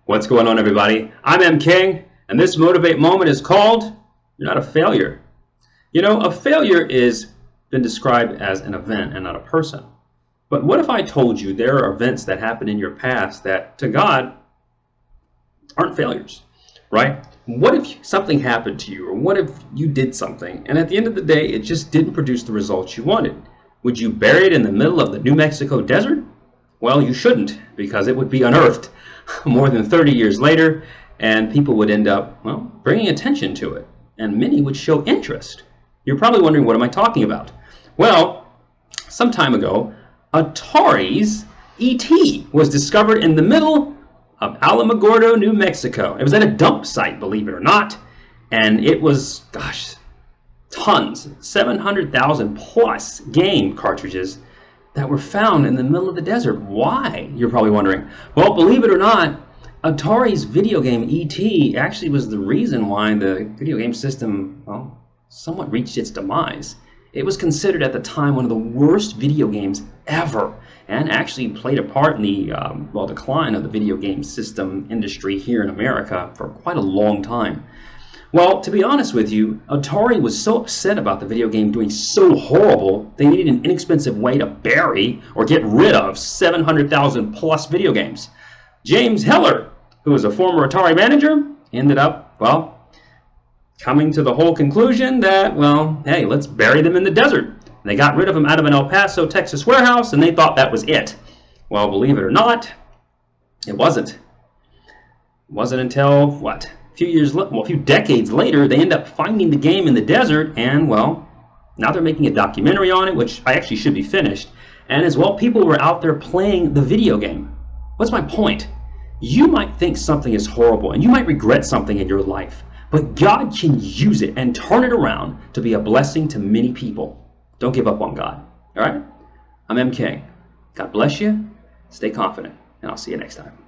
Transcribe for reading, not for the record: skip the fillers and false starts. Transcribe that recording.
What's going on, everybody? I'm M.King, and this Motivate Moment is called You're Not a Failure. You know, a failure is been described as an event and not a person. But what if I told you there are events that happen in your past that, to God, aren't failures, right? What if something happened to you, or what if you did something, and at the end of the day, it just didn't produce the results you wanted? Would you bury it in the middle of the New Mexico desert? Well, you shouldn't, because it would be unearthed more than 30 years later, and people would end up, well, bringing attention to it, and many would show interest. You're probably wondering, what am I talking about? Well, some time ago, Atari's E.T. was discovered in the middle of Alamogordo, New Mexico. It was at a dump site, believe it or not, and it was, gosh, tons, 700,000 plus game cartridges that were found in the middle of the desert. Why? You're probably wondering. Well, believe it or not, Atari's video game E.T. actually was the reason why the video game system, well, somewhat reached its demise. It was considered at the time one of the worst video games ever, and actually played a part in the decline of the video game system industry here in America for quite a long time. Well, to be honest with you, Atari was so upset about the video game doing so horrible, they needed an inexpensive way to bury or get rid of 700,000 plus video games. James Heller, who was a former Atari manager, ended up, well, coming to the whole conclusion that, well, hey, let's bury them in the desert. And they got rid of them out of an El Paso, Texas warehouse, and they thought that was it. Well, believe it or not, it wasn't. It wasn't until, what? A few decades later, they end up finding the game in the desert, and well, now they're making a documentary on it, which I actually should be finished. And as well, people were out there playing the video game. What's my point? You might think something is horrible, and you might regret something in your life, but God can use it and turn it around to be a blessing to many people. Don't give up on God. All right? I'm M.King. God bless you. Stay confident, and I'll see you next time.